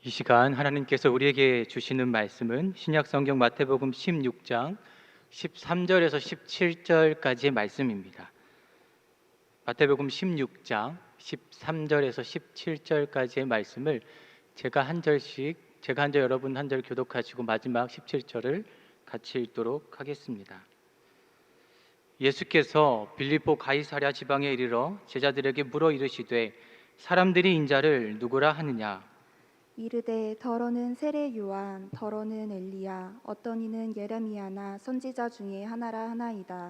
이 시간 하나님께서 우리에게 주시는 말씀은 신약성경 마태복음 16장 13절에서 17절까지의 말씀입니다. 마태복음 16장 13절에서 17절까지의 말씀을 제가 한 절 여러분 한 절 교독하시고 마지막 17절을 같이 읽도록 하겠습니다. 예수께서 빌립보 가이사랴 지방에 이르러 제자들에게 물어 이르시되 사람들이 인자를 누구라 하느냐? 이르되 더러는 세례 요한, 더러는 엘리야, 어떤 이는 예레미야나 선지자 중에 하나라 하나이다.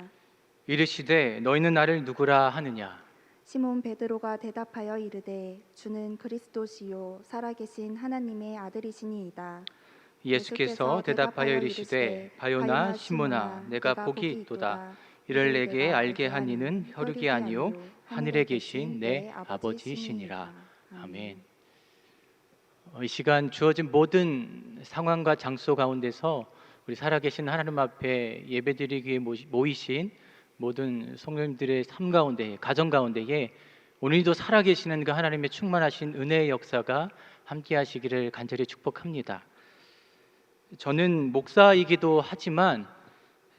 이르시되 너희는 나를 누구라 하느냐? 시몬 베드로가 대답하여 이르되 주는 그리스도시요 살아계신 하나님의 아들이시니이다. 예수께서 대답하여 이르시되 바요나 시몬아 내가 복이 있도다. 이를 내게 알게 한 이는 혈육이 아니요 하늘에 계신 내 아버지시니라. 아멘. 이 시간 주어진 모든 상황과 장소 가운데서 우리 살아계신 하나님 앞에 예배드리기 위해 모이신 모든 성도님들의 삶 가운데, 가정 가운데에 오늘도 살아계시는 그 하나님의 충만하신 은혜의 역사가 함께 하시기를 간절히 축복합니다. 저는 목사이기도 하지만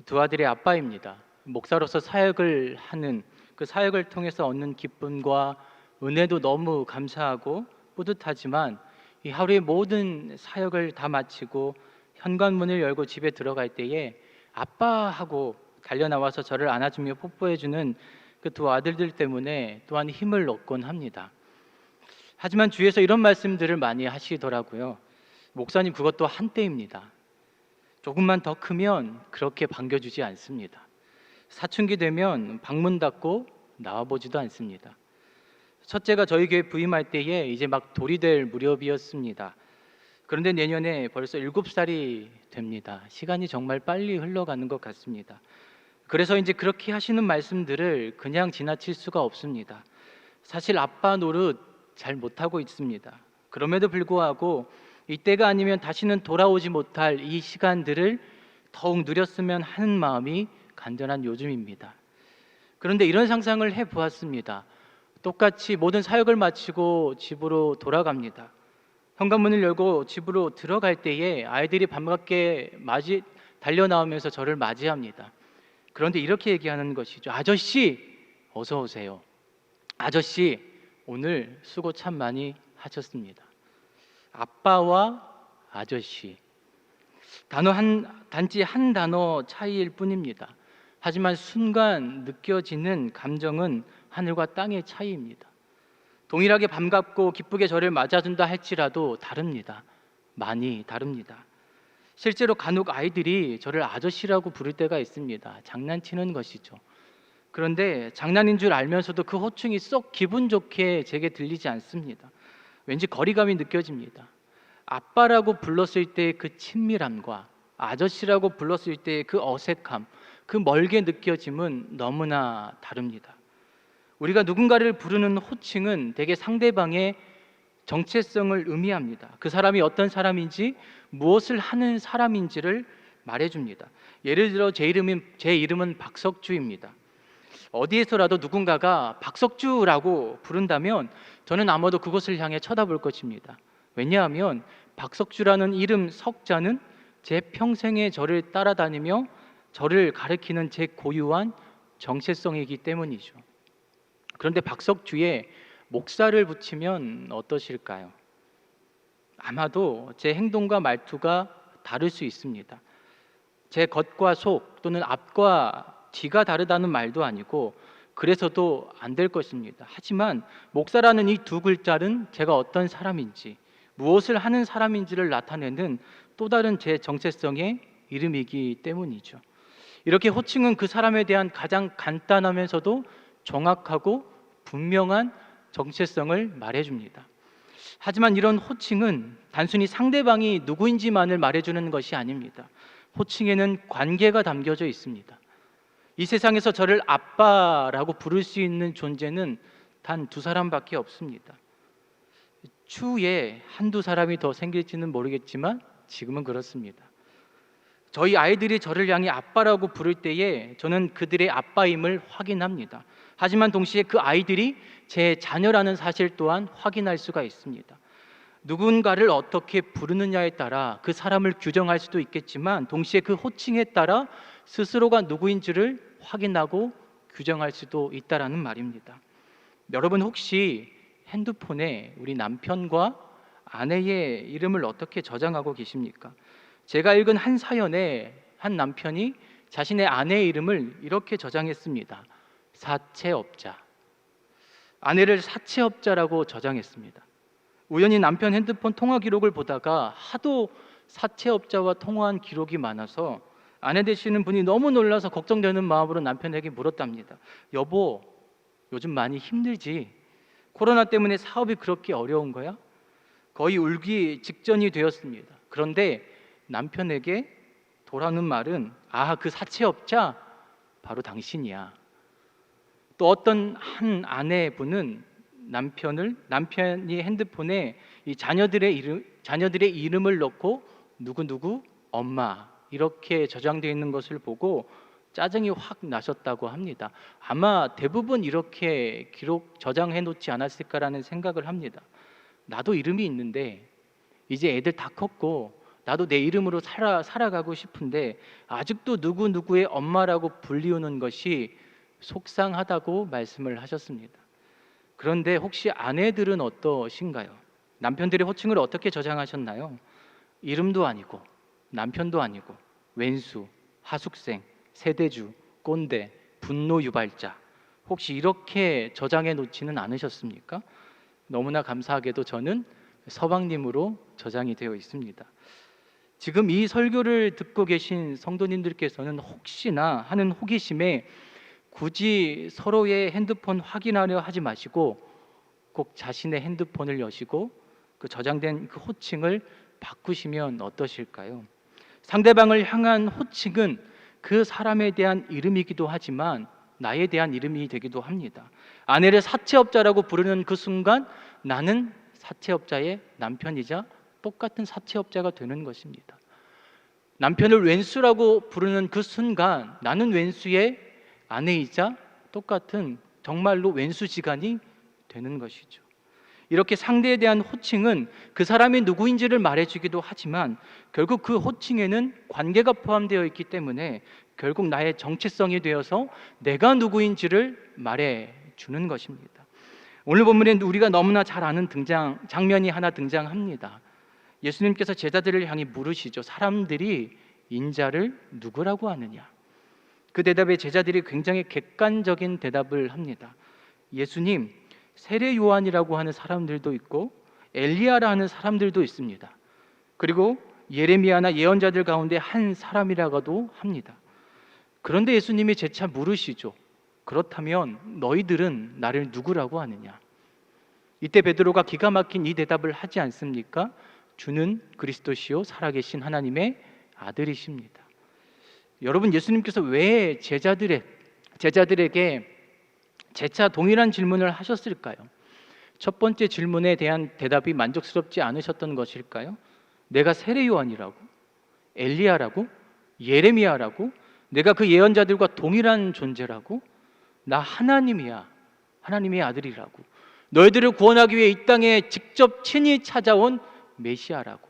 두 아들의 아빠입니다. 목사로서 사역을 하는 그 사역을 통해서 얻는 기쁨과 은혜도 너무 감사하고 뿌듯하지만 이 하루의 모든 사역을 다 마치고 현관문을 열고 집에 들어갈 때에 아빠하고 달려나와서 저를 안아주며 뽀뽀해주는 그 두 아들들 때문에 또한 힘을 얻곤 합니다. 하지만 주위에서 이런 말씀들을 많이 하시더라고요. 목사님 그것도 한때입니다. 조금만 더 크면 그렇게 반겨주지 않습니다. 사춘기 되면 방문 닫고 나와보지도 않습니다. 첫째가 저희 교회 부임할 때에 이제 막 돌이 될 무렵이었습니다. 그런데 내년에 벌써 7살이 됩니다. 시간이 정말 빨리 흘러가는 것 같습니다. 그래서 이제 그렇게 하시는 말씀들을 그냥 지나칠 수가 없습니다. 사실 아빠 노릇 잘 못하고 있습니다. 그럼에도 불구하고 이때가 아니면 다시는 돌아오지 못할 이 시간들을 더욱 누렸으면 하는 마음이 간절한 요즘입니다. 그런데 이런 상상을 해보았습니다. 똑같이 모든 사역을 마치고 집으로 돌아갑니다. 현관문을 열고 집으로 들어갈 때에 아이들이 반갑게 달려 나오면서 저를 맞이합니다. 그런데 이렇게 얘기하는 것이죠. 아저씨 어서 오세요. 아저씨 오늘 수고 참 많이 하셨습니다. 아빠와 아저씨 단지 한 단어 차이일 뿐입니다. 하지만 순간 느껴지는 감정은 하늘과 땅의 차이입니다. 동일하게 반갑고 기쁘게 저를 맞아준다 할지라도 다릅니다. 많이 다릅니다. 실제로 간혹 아이들이 저를 아저씨라고 부를 때가 있습니다. 장난치는 것이죠. 그런데 장난인 줄 알면서도 그 호칭이 썩 기분 좋게 제게 들리지 않습니다. 왠지 거리감이 느껴집니다. 아빠라고 불렀을 때 그 친밀함과 아저씨라고 불렀을 때 그 어색함, 그 멀게 느껴짐은 너무나 다릅니다. 우리가 누군가를 부르는 호칭은 대개 상대방의 정체성을 의미합니다. 그 사람이 어떤 사람인지, 무엇을 하는 사람인지를 말해줍니다. 예를 들어 제 이름은 박석주입니다. 어디에서라도 누군가가 박석주라고 부른다면 저는 아마도 그곳을 향해 쳐다볼 것입니다. 왜냐하면 박석주라는 이름 석자는 제 평생에 저를 따라다니며 저를 가리키는 제 고유한 정체성이기 때문이죠. 그런데 박석주에 목사를 붙이면 어떠실까요? 아마도 제 행동과 말투가 다를 수 있습니다. 제 겉과 속 또는 앞과 뒤가 다르다는 말도 아니고 그래서도 안 될 것입니다. 하지만 목사라는 이 두 글자는 제가 어떤 사람인지 무엇을 하는 사람인지를 나타내는 또 다른 제 정체성의 이름이기 때문이죠. 이렇게 호칭은 그 사람에 대한 가장 간단하면서도 정확하고 분명한 정체성을 말해줍니다. 하지만 이런 호칭은 단순히 상대방이 누구인지만을 말해주는 것이 아닙니다. 호칭에는 관계가 담겨져 있습니다. 이 세상에서 저를 아빠라고 부를 수 있는 존재는 단 두 사람밖에 없습니다. 추후에 한두 사람이 더 생길지는 모르겠지만 지금은 그렇습니다. 저희 아이들이 저를 향해 아빠라고 부를 때에 저는 그들의 아빠임을 확인합니다. 하지만 동시에 그 아이들이 제 자녀라는 사실 또한 확인할 수가 있습니다. 누군가를 어떻게 부르느냐에 따라 그 사람을 규정할 수도 있겠지만 동시에 그 호칭에 따라 스스로가 누구인지를 확인하고 규정할 수도 있다라는 말입니다. 여러분 혹시 핸드폰에 우리 남편과 아내의 이름을 어떻게 저장하고 계십니까? 제가 읽은 한 사연에 한 남편이 자신의 아내의 이름을 이렇게 저장했습니다. 사채업자. 아내를 사채업자라고 저장했습니다. 우연히 남편 핸드폰 통화 기록을 보다가 하도 사채업자와 통화한 기록이 많아서 아내 되시는 분이 너무 놀라서 걱정되는 마음으로 남편에게 물었답니다. 여보, 요즘 많이 힘들지? 코로나 때문에 사업이 그렇게 어려운 거야? 거의 울기 직전이 되었습니다. 그런데 남편에게 돌아오는 말은 그 사채업자 바로 당신이야. 또 어떤 한 아내분은 남편이 핸드폰에 이 자녀들의 이름을 넣고 누구누구 엄마 이렇게 저장되어 있는 것을 보고 짜증이 확 나셨다고 합니다. 아마 대부분 이렇게 기록 저장해 놓지 않았을까라는 생각을 합니다. 나도 이름이 있는데 이제 애들 다 컸고 나도 내 이름으로 살아가고 싶은데 아직도 누구누구의 엄마라고 불리우는 것이 속상하다고 말씀을 하셨습니다. 그런데 혹시 아내들은 어떠신가요? 남편들의 호칭을 어떻게 저장하셨나요? 이름도 아니고 남편도 아니고 왼수, 하숙생, 세대주, 꼰대, 분노 유발자 혹시 이렇게 저장해 놓지는 않으셨습니까? 너무나 감사하게도 저는 서방님으로 저장이 되어 있습니다. 지금 이 설교를 듣고 계신 성도님들께서는 혹시나 하는 호기심에 굳이 서로의 핸드폰 확인하려 하지 마시고 꼭 자신의 핸드폰을 여시고 그 저장된 그 호칭을 바꾸시면 어떠실까요? 상대방을 향한 호칭은 그 사람에 대한 이름이기도 하지만 나에 대한 이름이 되기도 합니다. 아내를 사채업자라고 부르는 그 순간 나는 사채업자의 남편이자 똑같은 사채업자가 되는 것입니다. 남편을 왼수라고 부르는 그 순간 나는 왼수의 아내이자 똑같은 정말로 왼수지간이 되는 것이죠. 이렇게 상대에 대한 호칭은 그 사람이 누구인지를 말해주기도 하지만 결국 그 호칭에는 관계가 포함되어 있기 때문에 결국 나의 정체성이 되어서 내가 누구인지를 말해주는 것입니다. 오늘 본문에 우리가 너무나 잘 아는 장면이 하나 등장합니다. 예수님께서 제자들을 향해 물으시죠. 사람들이 인자를 누구라고 하느냐? 그 대답에 제자들이 굉장히 객관적인 대답을 합니다. 예수님, 세례 요한이라고 하는 사람들도 있고 엘리야라 하는 사람들도 있습니다. 그리고 예레미야나 예언자들 가운데 한 사람이라고도 합니다. 그런데 예수님이 재차 물으시죠. 그렇다면 너희들은 나를 누구라고 하느냐? 이때 베드로가 기가 막힌 이 대답을 하지 않습니까? 주는 그리스도시요 살아계신 하나님의 아들이십니다. 여러분, 예수님께서 왜 제자들에게 재차 동일한 질문을 하셨을까요? 첫 번째 질문에 대한 대답이 만족스럽지 않으셨던 것일까요? 내가 세례 요한이라고? 엘리야라고? 예레미야라고? 내가 그 예언자들과 동일한 존재라고? 나 하나님이야. 하나님의 아들이라고. 너희들을 구원하기 위해 이 땅에 직접 친히 찾아온 메시아라고.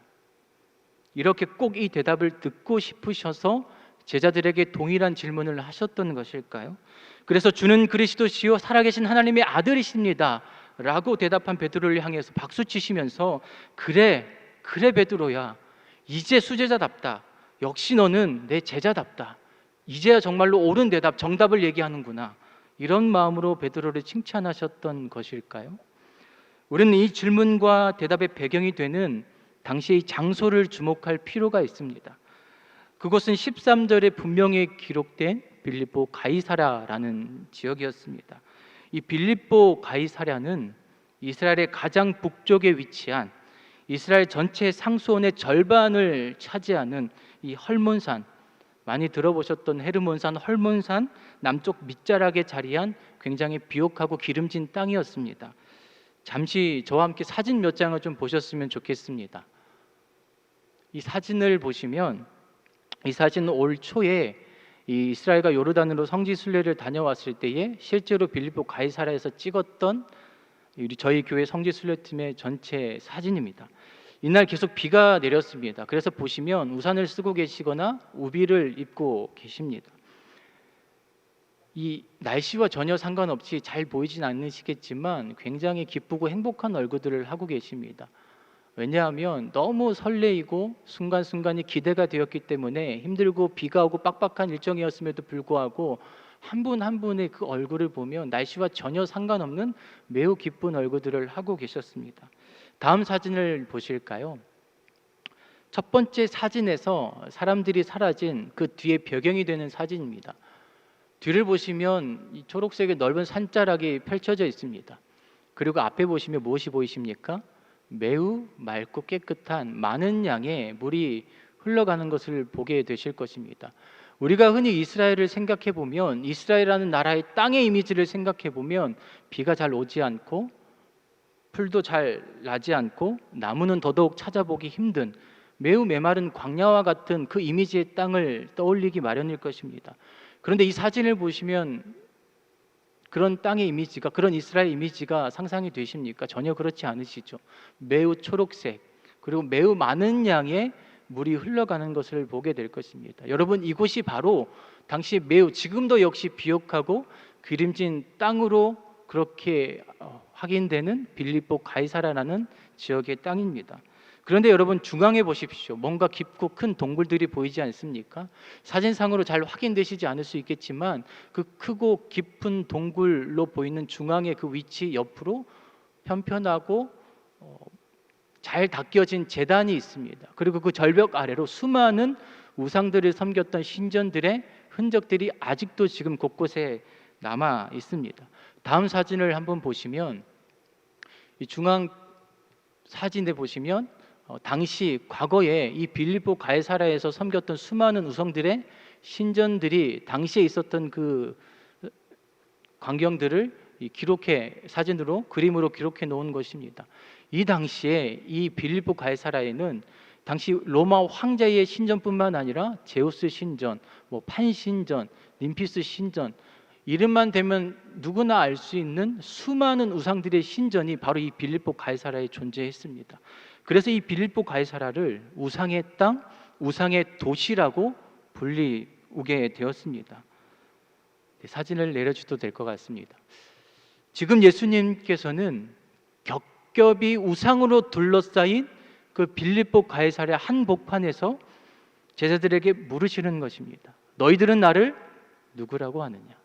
이렇게 꼭 이 대답을 듣고 싶으셔서 제자들에게 동일한 질문을 하셨던 것일까요? 그래서 주는 그리스도시요 살아계신 하나님의 아들이십니다 라고 대답한 베드로를 향해서 박수 치시면서 그래 베드로야, 이제 수제자답다. 역시 너는 내 제자답다. 이제야 정말로 옳은 대답, 정답을 얘기하는구나. 이런 마음으로 베드로를 칭찬하셨던 것일까요? 우리는 이 질문과 대답의 배경이 되는 당시의 장소를 주목할 필요가 있습니다. 그곳은 13절에 분명히 기록된 빌립보 가이사랴라는 지역이었습니다. 이 빌립보 가이사랴는 이스라엘의 가장 북쪽에 위치한 이스라엘 전체 상수원의 절반을 차지하는 이 헐몬산, 많이 들어보셨던 헤르몬산, 헐몬산 남쪽 밑자락에 자리한 굉장히 비옥하고 기름진 땅이었습니다. 잠시 저와 함께 사진 몇 장을 좀 보셨으면 좋겠습니다. 이 사진을 보시면 이 사진은 올 초에 이 이스라엘과 요르단으로 성지 순례를 다녀왔을 때에 실제로 빌립보 가이사랴에서 찍었던 우리 저희 교회 성지 순례팀의 전체 사진입니다. 이날 계속 비가 내렸습니다. 그래서 보시면 우산을 쓰고 계시거나 우비를 입고 계십니다. 이 날씨와 전혀 상관없이 잘 보이진 않으시겠지만 굉장히 기쁘고 행복한 얼굴들을 하고 계십니다. 왜냐하면 너무 설레이고 순간순간이 기대가 되었기 때문에 힘들고 비가 오고 빡빡한 일정이었음에도 불구하고 한 분 한 분의 그 얼굴을 보면 날씨와 전혀 상관없는 매우 기쁜 얼굴들을 하고 계셨습니다. 다음 사진을 보실까요? 첫 번째 사진에서 사람들이 사라진 그 뒤에 배경이 되는 사진입니다. 뒤를 보시면 이 초록색의 넓은 산자락이 펼쳐져 있습니다. 그리고 앞에 보시면 무엇이 보이십니까? 매우 맑고 깨끗한 많은 양의 물이 흘러가는 것을 보게 되실 것입니다. 우리가 흔히 이스라엘을 생각해 보면, 이스라엘이라는 나라의 땅의 이미지를 생각해 보면 비가 잘 오지 않고 풀도 잘 나지 않고 나무는 더더욱 찾아보기 힘든 매우 메마른 광야와 같은 그 이미지의 땅을 떠올리기 마련일 것입니다. 그런데 이 사진을 보시면 그런 땅의 이미지가, 그런 이스라엘 이미지가 상상이 되십니까? 전혀 그렇지 않으시죠. 매우 초록색, 그리고 매우 많은 양의 물이 흘러가는 것을 보게 될 것입니다. 여러분, 이곳이 바로 당시 매우, 지금도 역시 비옥하고 기름진 땅으로 그렇게 확인되는 빌립보 가이사라라는 지역의 땅입니다. 그런데 여러분, 중앙에 보십시오. 뭔가 깊고 큰 동굴들이 보이지 않습니까? 사진상으로 잘 확인되시지 않을 수 있겠지만 그 크고 깊은 동굴로 보이는 중앙의 그 위치 옆으로 편편하고 잘 닦여진 제단이 있습니다. 그리고 그 절벽 아래로 수많은 우상들을 섬겼던 신전들의 흔적들이 아직도 지금 곳곳에 남아 있습니다. 다음 사진을 한번 보시면, 이 중앙 사진에 보시면 당시 과거에 이 빌립보 가이사라에서 섬겼던 수많은 우상들의 신전들이 당시에 있었던 그 광경들을 기록해, 사진으로, 그림으로 기록해 놓은 것입니다. 이 당시에 이 빌립보 가이사라에는 당시 로마 황제의 신전뿐만 아니라 제우스 신전, 판신전, 님피스 신전, 이름만 대면 누구나 알 수 있는 수많은 우상들의 신전이 바로 이 빌립보 가이사라에 존재했습니다. 그래서 이 빌립보 가이사라를 우상의 땅, 우상의 도시라고 불리우게 되었습니다. 사진을 내려주도 될 것 같습니다. 지금 예수님께서는 겹겹이 우상으로 둘러싸인 그 빌립보 가이사랴 한복판에서 제자들에게 물으시는 것입니다. 너희들은 나를 누구라고 하느냐?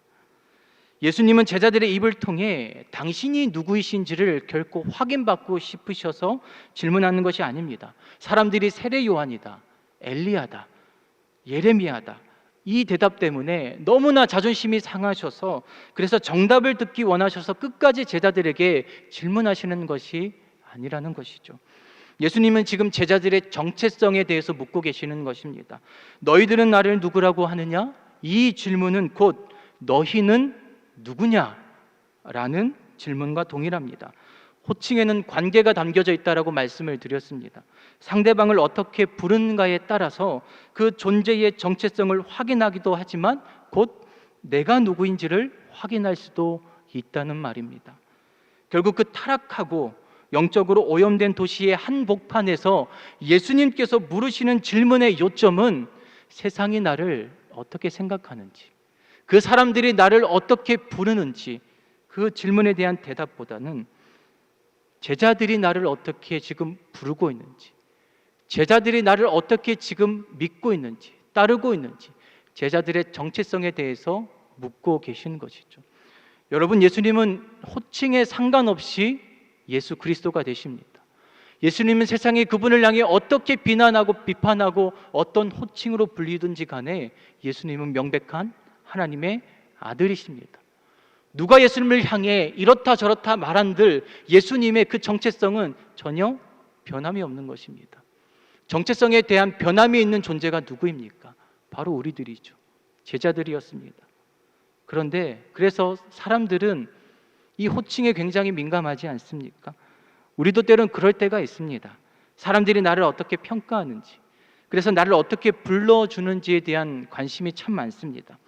예수님은 제자들의 입을 통해 당신이 누구이신지를 결코 확인받고 싶으셔서 질문하는 것이 아닙니다. 사람들이 세례 요한이다, 엘리야다, 예레미야다, 이 대답 때문에 너무나 자존심이 상하셔서, 그래서 정답을 듣기 원하셔서 끝까지 제자들에게 질문하시는 것이 아니라는 것이죠. 예수님은 지금 제자들의 정체성에 대해서 묻고 계시는 것입니다. 너희들은 나를 누구라고 하느냐? 이 질문은 곧 너희는 누구냐? 라는 질문과 동일합니다. 호칭에는 관계가 담겨져 있다라고 말씀을 드렸습니다. 상대방을 어떻게 부르는가에 따라서 그 존재의 정체성을 확인하기도 하지만 곧 내가 누구인지를 확인할 수도 있다는 말입니다. 결국 그 타락하고 영적으로 오염된 도시의 한복판에서 예수님께서 물으시는 질문의 요점은 세상이 나를 어떻게 생각하는지, 그 사람들이 나를 어떻게 부르는지, 그 질문에 대한 대답보다는 제자들이 나를 어떻게 지금 부르고 있는지, 제자들이 나를 어떻게 지금 믿고 있는지, 따르고 있는지, 제자들의 정체성에 대해서 묻고 계신 것이죠. 여러분, 예수님은 호칭에 상관없이 예수 그리스도가 되십니다. 예수님은 세상이 그분을 향해 어떻게 비난하고 비판하고 어떤 호칭으로 불리든지 간에 예수님은 명백한 하나님의 아들이십니다. 누가 예수님을 향해 이렇다 저렇다 말한들 예수님의 그 정체성은 전혀 변함이 없는 것입니다. 정체성에 대한 변함이 있는 존재가 누구입니까? 바로 우리들이죠. 제자들이었습니다. 그런데 그래서 사람들은 이 호칭에 굉장히 민감하지 않습니까? 우리도 때론 그럴 때가 있습니다. 사람들이 나를 어떻게 평가하는지, 그래서 나를 어떻게 불러주는지에 대한 관심이 참 많습니다.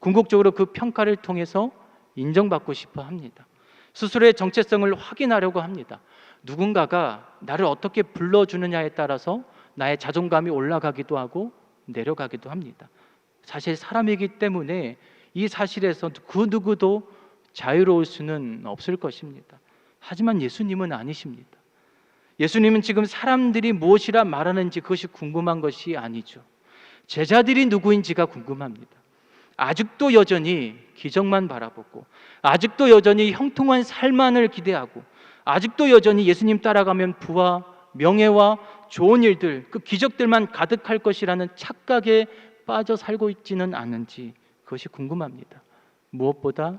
궁극적으로 그 평가를 통해서 인정받고 싶어 합니다. 스스로의 정체성을 확인하려고 합니다. 누군가가 나를 어떻게 불러주느냐에 따라서 나의 자존감이 올라가기도 하고 내려가기도 합니다. 사실 사람이기 때문에 이 사실에서 그 누구도 자유로울 수는 없을 것입니다. 하지만 예수님은 아니십니다. 예수님은 지금 사람들이 무엇이라 말하는지 그것이 궁금한 것이 아니죠. 제자들이 누구인지가 궁금합니다. 아직도 여전히 기적만 바라보고, 아직도 여전히 형통한 삶만을 기대하고, 아직도 여전히 예수님 따라가면 부와 명예와 좋은 일들, 그 기적들만 가득할 것이라는 착각에 빠져 살고 있지는 않은지 그것이 궁금합니다. 무엇보다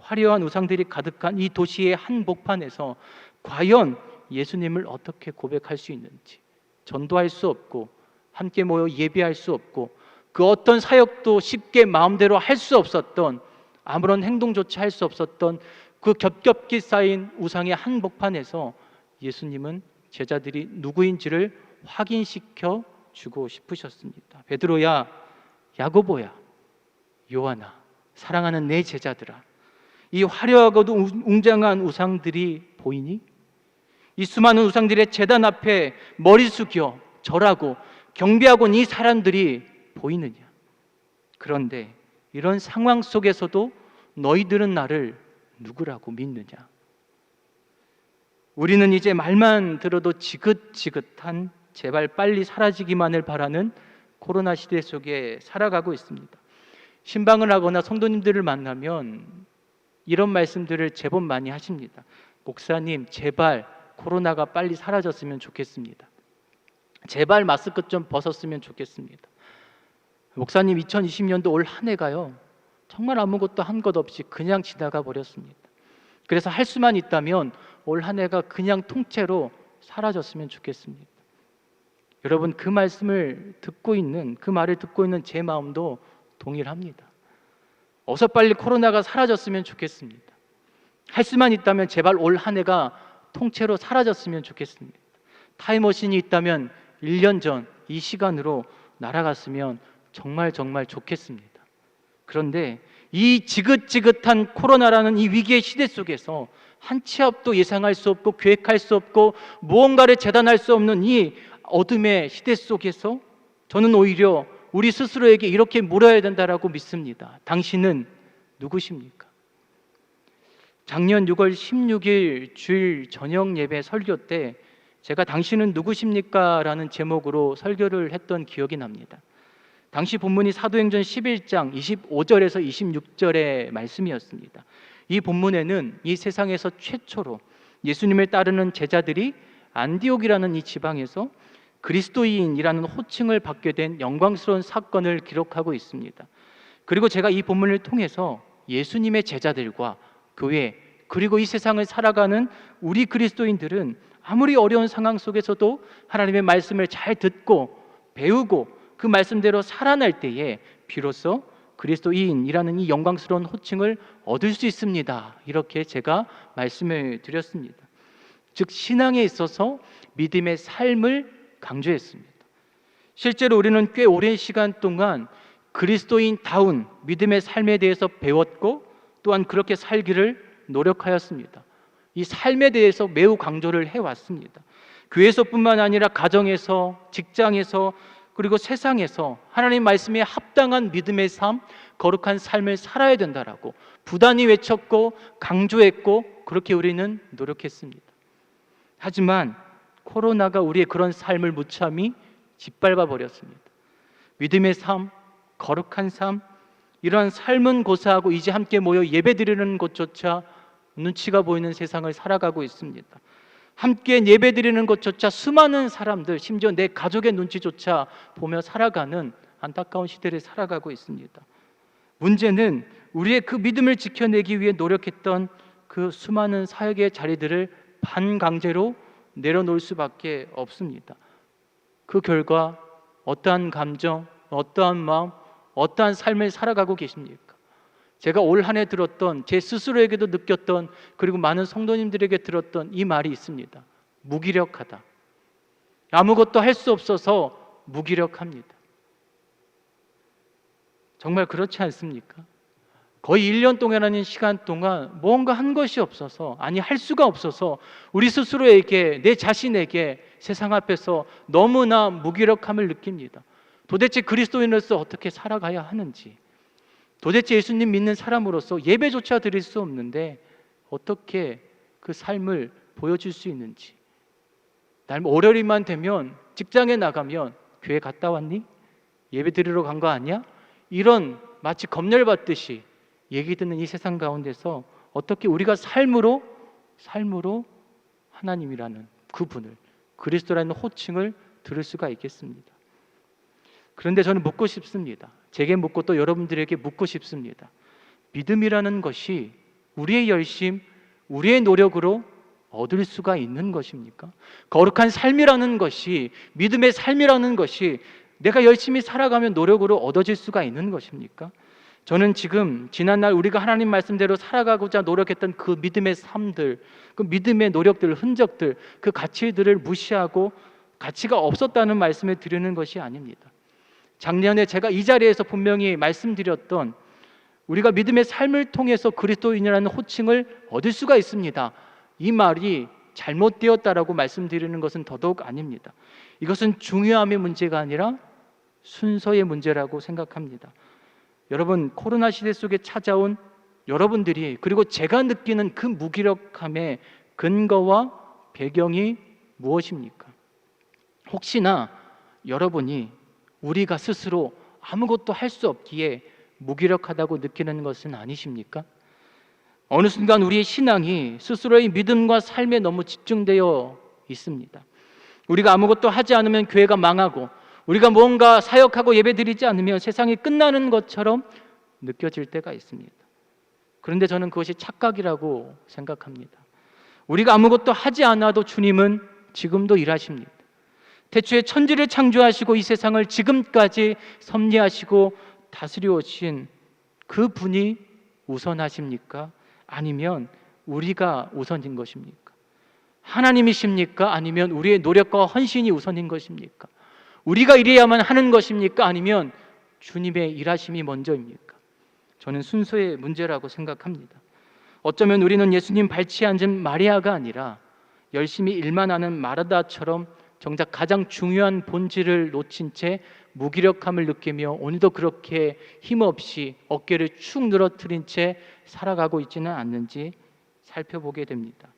화려한 우상들이 가득한 이 도시의 한복판에서 과연 예수님을 어떻게 고백할 수 있는지, 전도할 수 없고 함께 모여 예배할 수 없고 그 어떤 사역도 쉽게 마음대로 할 수 없었던, 아무런 행동조차 할 수 없었던 그 겹겹이 쌓인 우상의 한복판에서 예수님은 제자들이 누구인지를 확인시켜 주고 싶으셨습니다. 베드로야, 야고보야, 요한아, 사랑하는 내 제자들아, 이 화려하고도 웅장한 우상들이 보이니? 이 수많은 우상들의 제단 앞에 머리 숙여 절하고 경배하고 이 사람들이 보이느냐? 그런데 이런 상황 속에서도 너희들은 나를 누구라고 믿느냐? 우리는 이제 말만 들어도 지긋지긋한, 제발 빨리 사라지기만을 바라는 코로나 시대 속에 살아가고 있습니다. 신방을 하거나 성도님들을 만나면 이런 말씀들을 제법 많이 하십니다. 목사님, 제발 코로나가 빨리 사라졌으면 좋겠습니다. 제발 마스크 좀 벗었으면 좋겠습니다. 목사님, 2020년도 올 한 해가요, 정말 아무것도 한 것 없이 그냥 지나가 버렸습니다. 그래서 할 수만 있다면 올 한 해가 그냥 통째로 사라졌으면 좋겠습니다. 여러분, 그 말씀을 듣고 있는, 그 말을 듣고 있는 제 마음도 동일합니다. 어서 빨리 코로나가 사라졌으면 좋겠습니다. 할 수만 있다면 제발 올 한 해가 통째로 사라졌으면 좋겠습니다. 타임머신이 있다면 1년 전 이 시간으로 날아갔으면 정말 좋겠습니다. 그런데 이 지긋지긋한 코로나라는 이 위기의 시대 속에서 한 치 앞도 예상할 수 없고 계획할 수 없고 무언가를 재단할 수 없는 이 어둠의 시대 속에서 저는 오히려 우리 스스로에게 이렇게 물어야 된다라고 믿습니다. 당신은 누구십니까? 작년 6월 16일 주일 저녁 예배 설교 때 제가 당신은 누구십니까? 라는 제목으로 설교를 했던 기억이 납니다. 당시 본문이 사도행전 11장 25절에서 26절의 말씀이었습니다. 이 본문에는 이 세상에서 최초로 예수님을 따르는 제자들이 안디옥이라는 이 지방에서 그리스도인이라는 호칭을 받게 된 영광스러운 사건을 기록하고 있습니다. 그리고 제가 이 본문을 통해서 예수님의 제자들과 교회, 그리고 이 세상을 살아가는 우리 그리스도인들은 아무리 어려운 상황 속에서도 하나님의 말씀을 잘 듣고 배우고 그 말씀대로 살아날 때에 비로소 그리스도인이라는 이 영광스러운 호칭을 얻을 수 있습니다. 이렇게 제가 말씀을 드렸습니다. 즉, 신앙에 있어서 믿음의 삶을 강조했습니다. 실제로 우리는 꽤 오랜 시간 동안 그리스도인다운 믿음의 삶에 대해서 배웠고 또한 그렇게 살기를 노력하였습니다. 이 삶에 대해서 매우 강조를 해왔습니다. 교회에서뿐만 아니라 가정에서, 직장에서, 그리고 세상에서 하나님 말씀에 합당한 믿음의 삶, 거룩한 삶을 살아야 된다라고 부단히 외쳤고 강조했고 그렇게 우리는 노력했습니다. 하지만 코로나가 우리의 그런 삶을 무참히 짓밟아 버렸습니다. 믿음의 삶, 거룩한 삶, 이러한 삶은 고사하고 이제 함께 모여 예배드리는 것조차 눈치가 보이는 세상을 살아가고 있습니다. 함께 예배드리는 것조차 수많은 사람들, 심지어 내 가족의 눈치조차 보며 살아가는 안타까운 시대를 살아가고 있습니다. 문제는 우리의 그 믿음을 지켜내기 위해 노력했던 그 수많은 사역의 자리들을 반강제로 내려놓을 수밖에 없습니다. 그 결과 어떠한 감정, 어떠한 마음, 어떠한 삶을 살아가고 계십니까? 제가 올 한 해 들었던, 제 스스로에게도 느꼈던, 그리고 많은 성도님들에게 들었던 이 말이 있습니다. 무기력하다. 아무것도 할 수 없어서 무기력합니다. 정말 그렇지 않습니까? 거의 1년 동안이라는 시간 동안 뭔가 한 것이 없어서, 아니 할 수가 없어서 우리 스스로에게, 내 자신에게 세상 앞에서 너무나 무기력함을 느낍니다. 도대체 그리스도인으로서 어떻게 살아가야 하는지, 도대체 예수님 믿는 사람으로서 예배조차 드릴 수 없는데 어떻게 그 삶을 보여줄 수 있는지, 날 월요일만 되면 직장에 나가면 교회 갔다 왔니? 예배 드리러 간 거 아니야? 이런 마치 검열받듯이 얘기 듣는 이 세상 가운데서 어떻게 우리가 삶으로 하나님이라는 그분을, 그리스도라는 호칭을 들을 수가 있겠습니다. 그런데 저는 묻고 싶습니다. 제게 묻고 또 여러분들에게 묻고 싶습니다. 믿음이라는 것이 우리의 열심, 우리의 노력으로 얻을 수가 있는 것입니까? 거룩한 삶이라는 것이, 믿음의 삶이라는 것이 내가 열심히 살아가면 노력으로 얻어질 수가 있는 것입니까? 저는 지금 지난날 우리가 하나님 말씀대로 살아가고자 노력했던 그 믿음의 삶들, 그 믿음의 노력들, 흔적들, 그 가치들을 무시하고 가치가 없었다는 말씀을 드리는 것이 아닙니다. 작년에 제가 이 자리에서 분명히 말씀드렸던, 우리가 믿음의 삶을 통해서 그리스도인이라는 호칭을 얻을 수가 있습니다, 이 말이 잘못되었다라고 말씀드리는 것은 더더욱 아닙니다. 이것은 중요함의 문제가 아니라 순서의 문제라고 생각합니다. 여러분, 코로나 시대 속에 찾아온 여러분들이, 그리고 제가 느끼는 그 무기력함의 근거와 배경이 무엇입니까? 혹시나 여러분이 우리가 스스로 아무것도 할 수 없기에 무기력하다고 느끼는 것은 아니십니까? 어느 순간 우리의 신앙이 스스로의 믿음과 삶에 너무 집중되어 있습니다. 우리가 아무것도 하지 않으면 교회가 망하고, 우리가 뭔가 사역하고 예배드리지 않으면 세상이 끝나는 것처럼 느껴질 때가 있습니다. 그런데 저는 그것이 착각이라고 생각합니다. 우리가 아무것도 하지 않아도 주님은 지금도 일하십니다. 태초에 천지를 창조하시고 이 세상을 지금까지 섭리하시고 다스려 오신 그 분이 우선하십니까? 아니면 우리가 우선인 것입니까? 하나님이십니까? 아니면 우리의 노력과 헌신이 우선인 것입니까? 우리가 이래야만 하는 것입니까? 아니면 주님의 일하심이 먼저입니까? 저는 순서의 문제라고 생각합니다. 어쩌면 우리는 예수님 발치에 앉은 마리아가 아니라 열심히 일만 하는 마르다처럼 정작 가장 중요한 본질을 놓친 채 무기력함을 느끼며 오늘도 그렇게 힘없이 어깨를 축 늘어뜨린 채 살아가고 있지는 않는지 살펴보게 됩니다.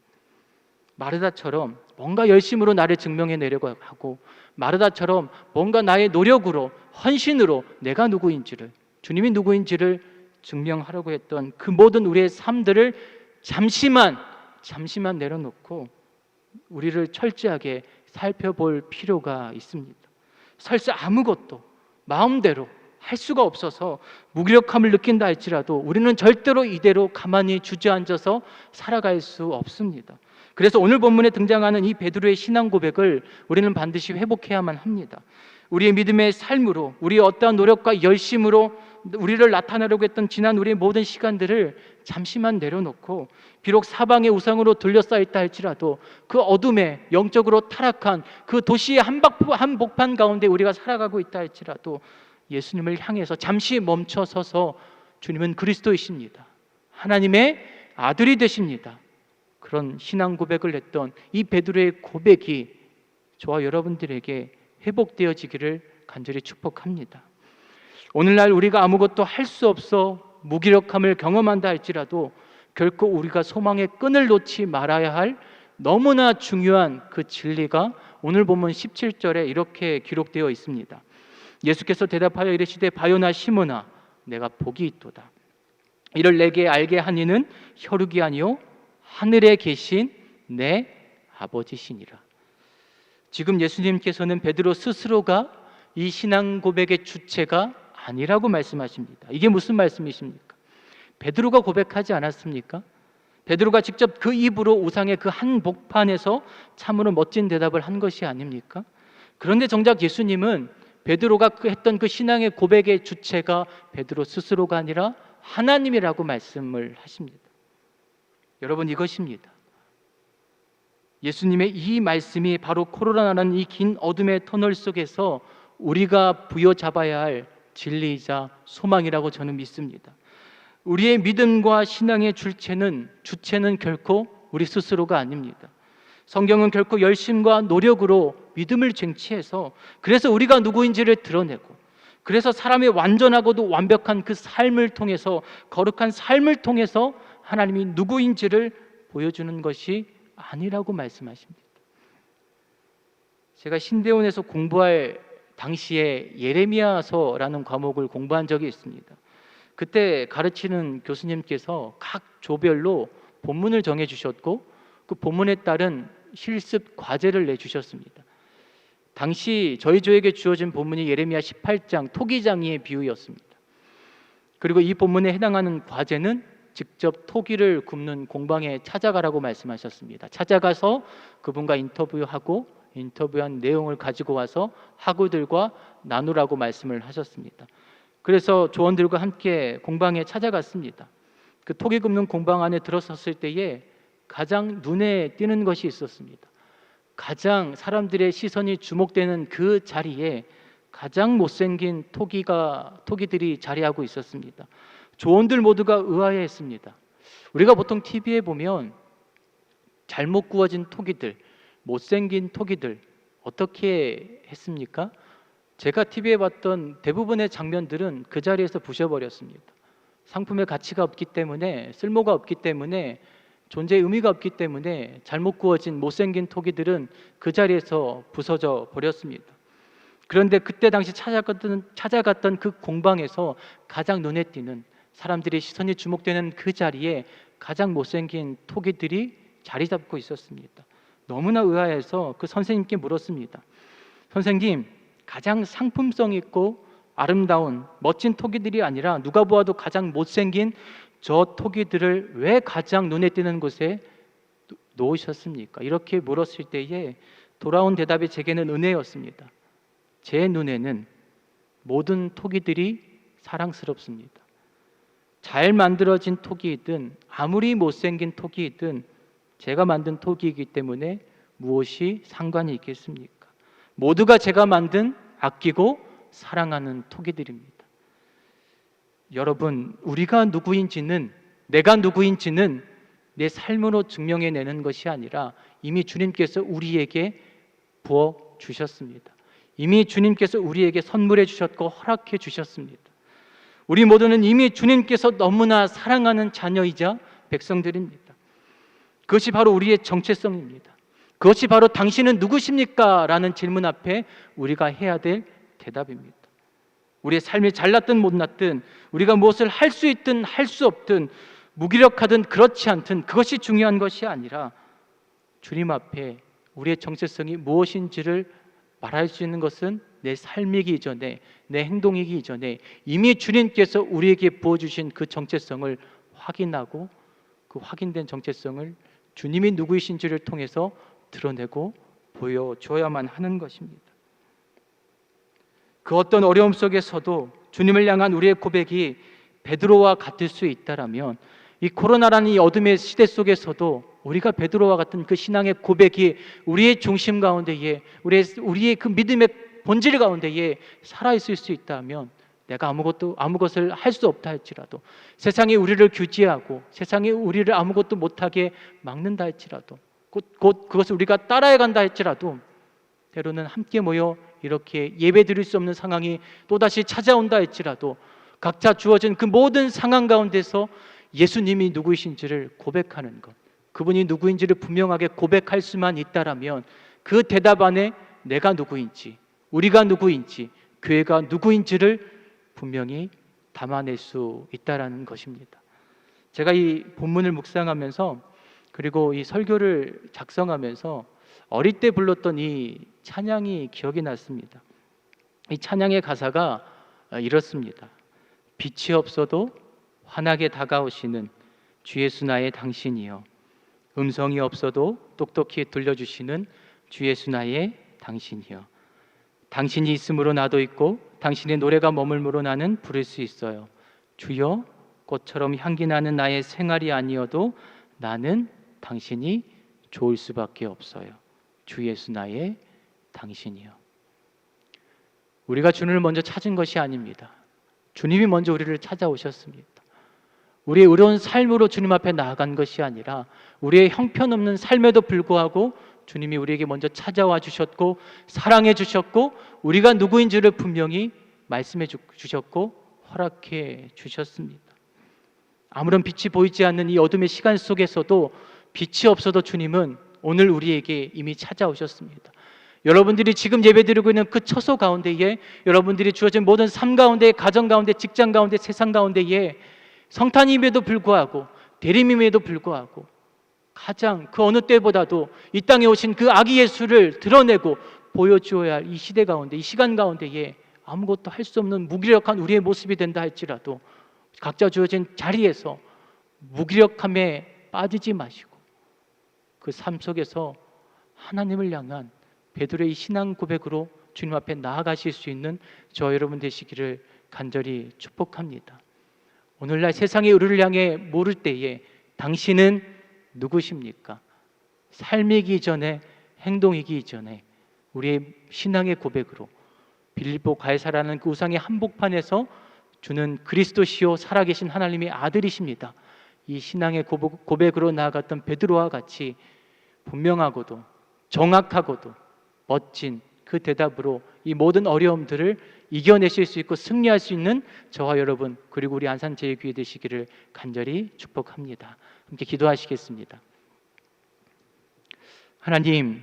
마르다처럼 뭔가 열심으로 나를 증명해내려고 하고, 마르다처럼 뭔가 나의 노력으로, 헌신으로 내가 누구인지를, 주님이 누구인지를 증명하려고 했던 그 모든 우리의 삶들을 잠시만 내려놓고 우리를 철저하게 살펴볼 필요가 있습니다. 설사 아무것도 마음대로 할 수가 없어서 무기력함을 느낀다 할지라도 우리는 절대로 이대로 가만히 주저앉아서 살아갈 수 없습니다. 그래서 오늘 본문에 등장하는 이 베드로의 신앙 고백을 우리는 반드시 회복해야만 합니다. 우리의 믿음의 삶으로, 우리의 어떠한 노력과 열심으로 우리를 나타내려고 했던 지난 우리의 모든 시간들을 잠시만 내려놓고, 비록 사방의 우상으로 둘러싸였다 할지라도 그 어둠에 영적으로 타락한 그 도시의 한복판 가운데 우리가 살아가고 있다 할지라도 예수님을 향해서 잠시 멈춰서서 주님은 그리스도이십니다, 하나님의 아들이 되십니다, 그런 신앙 고백을 했던 이 베드로의 고백이 저와 여러분들에게 회복되어지기를 간절히 축복합니다. 오늘날 우리가 아무것도 할 수 없어 무기력함을 경험한다 할지라도 결코 우리가 소망의 끈을 놓지 말아야 할 너무나 중요한 그 진리가 오늘 본문 17절에 이렇게 기록되어 있습니다. 예수께서 대답하여 이르시되 바요나 시몬아 내가 복이 있도다. 이를 내게 알게 하니는 혈육이 아니요 하늘에 계신 내 아버지시니라. 지금 예수님께서는 베드로 스스로가 이 신앙 고백의 주체가 아니라고 말씀하십니다. 이게 무슨 말씀이십니까? 베드로가 고백하지 않았습니까? 베드로가 직접 그 입으로 우상의 그 한복판에서 참으로 멋진 대답을 한 것이 아닙니까? 그런데 정작 예수님은 베드로가 했던 그 신앙의 고백의 주체가 베드로 스스로가 아니라 하나님이라고 말씀을 하십니다. 여러분, 이것입니다. 예수님의 이 말씀이 바로 코로나라는 이 긴 어둠의 터널 속에서 우리가 부여잡아야 할 진리이자 소망이라고 저는 믿습니다. 우리의 믿음과 신앙의 주체는 결코 우리 스스로가 아닙니다. 성경은 결코 열심과 노력으로 믿음을 쟁취해서 그래서 우리가 누구인지를 드러내고 그래서 사람의 완전하고도 완벽한 그 삶을 통해서 거룩한 삶을 통해서 하나님이 누구인지를 보여주는 것이 아니라고 말씀하십니다. 제가 신대원에서 공부할 당시에 예레미야서라는 과목을 공부한 적이 있습니다. 그때 가르치는 교수님께서 각 조별로 본문을 정해 주셨고 그 본문에 따른 실습 과제를 내주셨습니다. 당시 저희 조에게 주어진 본문이 예레미야 18장 토기장이의 비유였습니다. 그리고 이 본문에 해당하는 과제는 직접 토기를 굽는 공방에 찾아가라고 말씀하셨습니다. 찾아가서 그분과 인터뷰하고 인터뷰한 내용을 가지고 와서 학우들과 나누라고 말씀을 하셨습니다. 그래서 조원들과 함께 공방에 찾아갔습니다. 그 토기 굽는 공방 안에 들어섰을 때에 가장 눈에 띄는 것이 있었습니다. 가장 사람들의 시선이 주목되는 그 자리에 가장 못생긴 토기들이 자리하고 있었습니다. 조원들 모두가 의아해했습니다. 우리가 보통 TV에 보면 잘못 구워진 토기들, 못생긴 토기들 어떻게 했습니까? 제가 TV에 봤던 대부분의 장면들은 그 자리에서 부셔버렸습니다. 상품의 가치가 없기 때문에, 쓸모가 없기 때문에, 존재의 의미가 없기 때문에 잘못 구워진 못생긴 토기들은 그 자리에서 부서져 버렸습니다. 그런데 그때 당시 찾아갔던 그 공방에서 가장 눈에 띄는 사람들의 시선이 주목되는 그 자리에 가장 못생긴 토기들이 자리 잡고 있었습니다. 너무나 의아해서 그 선생님께 물었습니다. 선생님, 가장 상품성 있고 아름다운 멋진 토기들이 아니라 누가 보아도 가장 못생긴 저 토기들을 왜 가장 눈에 띄는 곳에 놓으셨습니까? 이렇게 물었을 때에 돌아온 대답이 제게는 은혜였습니다. 제 눈에는 모든 토기들이 사랑스럽습니다. 잘 만들어진 토기이든 아무리 못생긴 토기이든 제가 만든 토기이기 때문에 무엇이 상관이 있겠습니까? 모두가 제가 만든 아끼고 사랑하는 토기들입니다. 여러분, 우리가 누구인지는, 내가 누구인지는 내 삶으로 증명해내는 것이 아니라 이미 주님께서 우리에게 부어주셨습니다. 이미 주님께서 우리에게 선물해 주셨고 허락해 주셨습니다. 우리 모두는 이미 주님께서 너무나 사랑하는 자녀이자 백성들입니다. 그것이 바로 우리의 정체성입니다. 그것이 바로 당신은 누구십니까? 라는 질문 앞에 우리가 해야 될 대답입니다. 우리의 삶이 잘났든 못났든 우리가 무엇을 할 수 있든 할 수 없든 무기력하든 그렇지 않든 그것이 중요한 것이 아니라 주님 앞에 우리의 정체성이 무엇인지를 말할 수 있는 것은 내 삶이기 이전에, 내 행동이기 이전에 이미 주님께서 우리에게 부어주신 그 정체성을 확인하고 그 확인된 정체성을 주님이 누구이신지를 통해서 드러내고 보여줘야만 하는 것입니다. 그 어떤 어려움 속에서도 주님을 향한 우리의 고백이 베드로와 같을 수 있다라면 이 코로나라는 이 어둠의 시대 속에서도 우리가 베드로와 같은 그 신앙의 고백이 우리의 중심 가운데에 우리의 그 믿음의 본질 가운데에 살아있을 수 있다면 내가 아무것을 할 수 없다 할지라도 세상이 우리를 규제하고 세상이 우리를 아무것도 못하게 막는다 할지라도 곧 그것을 우리가 따라해 간다 할지라도 때로는 함께 모여 이렇게 예배 드릴 수 없는 상황이 또다시 찾아온다 할지라도 각자 주어진 그 모든 상황 가운데서 예수님이 누구이신지를 고백하는 것, 그분이 누구인지를 분명하게 고백할 수만 있다라면 그 대답 안에 내가 누구인지, 우리가 누구인지, 교회가 누구인지를 분명히 담아낼 수 있다라는 것입니다. 제가 이 본문을 묵상하면서 그리고 이 설교를 작성하면서 어릴 때 불렀던 이 찬양이 기억이 났습니다. 이 찬양의 가사가 이렇습니다. 빛이 없어도 환하게 다가오시는 주 예수 나의 당신이여, 음성이 없어도 똑똑히 들려주시는 주 예수 나의 당신이여, 당신이 있으므로 나도 있고 당신의 노래가 머물므로 나는 부를 수 있어요. 주여, 꽃처럼 향기 나는 나의 생활이 아니어도 나는 당신이 좋을 수밖에 없어요. 주 예수 나의 당신이요. 우리가 주님을 먼저 찾은 것이 아닙니다. 주님이 먼저 우리를 찾아오셨습니다. 우리의 의로운 삶으로 주님 앞에 나아간 것이 아니라 우리의 형편없는 삶에도 불구하고 주님이 우리에게 먼저 찾아와 주셨고 사랑해 주셨고 우리가 누구인지를 분명히 말씀해 주셨고 허락해 주셨습니다. 아무런 빛이 보이지 않는 이 어둠의 시간 속에서도 빛이 없어도 주님은 오늘 우리에게 이미 찾아오셨습니다. 여러분들이 지금 예배드리고 있는 그 처소 가운데에, 여러분들이 주어진 모든 삶 가운데, 가정 가운데, 직장 가운데, 세상 가운데에 성탄임에도 불구하고 대림임에도 불구하고 가장 그 어느 때보다도 이 땅에 오신 그 아기 예수를 드러내고 보여주어야 할 이 시대 가운데, 이 시간 가운데에 아무것도 할 수 없는 무기력한 우리의 모습이 된다 할지라도 각자 주어진 자리에서 무기력함에 빠지지 마시고 그 삶 속에서 하나님을 향한 베드로의 신앙 고백으로 주님 앞에 나아가실 수 있는 저 여러분 되시기를 간절히 축복합니다. 오늘날 세상의 의를 향해 모를 때에 당신은 누구십니까? 삶이기 전에, 행동이기 전에 우리의 신앙의 고백으로 빌립보 가이사라는 그 우상의 한복판에서 주는 그리스도시요 살아계신 하나님의 아들이십니다. 이 신앙의 고백으로 나아갔던 베드로와 같이 분명하고도 정확하고도 멋진 그 대답으로 이 모든 어려움들을 이겨내실 수 있고 승리할 수 있는 저와 여러분 그리고 우리 안산제일교회 되시기를 간절히 축복합니다. 함께 기도하시겠습니다. 하나님,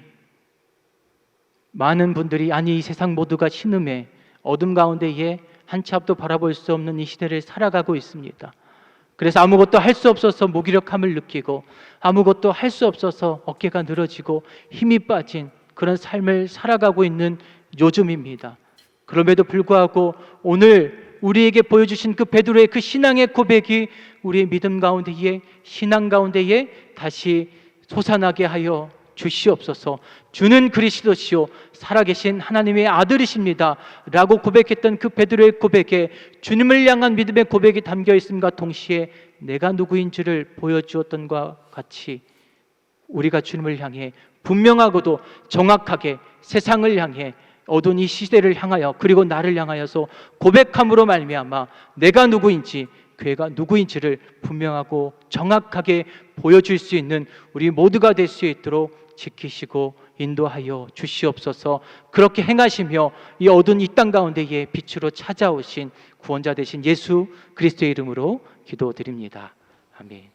많은 분들이 아니 이 세상 모두가 신음에 어둠 가운데에 한 치 앞도 바라볼 수 없는 이 시대를 살아가고 있습니다. 그래서 아무것도 할 수 없어서 무기력함을 느끼고 아무것도 할 수 없어서 어깨가 늘어지고 힘이 빠진 그런 삶을 살아가고 있는 요즘입니다. 그럼에도 불구하고 오늘 우리에게 보여주신 그 베드로의 그 신앙의 고백이 우리의 믿음 가운데에 신앙 가운데에 다시 솟아나게 하여 주시옵소서. 주는 그리스도시요 살아계신 하나님의 아들이십니다 라고 고백했던 그 베드로의 고백에 주님을 향한 믿음의 고백이 담겨 있음과 동시에 내가 누구인지를 보여주었던 것과 같이 우리가 주님을 향해 분명하고도 정확하게 세상을 향해 어두운 이 시대를 향하여 그리고 나를 향하여서 고백함으로 말미암아 내가 누구인지 교회가 누구인지를 분명하고 정확하게 보여줄 수 있는 우리 모두가 될 수 있도록 지키시고 인도하여 주시옵소서. 그렇게 행하시며 이 어두운 이 땅 가운데에 빛으로 찾아오신 구원자 되신 예수 그리스도의 이름으로 기도드립니다. 아멘.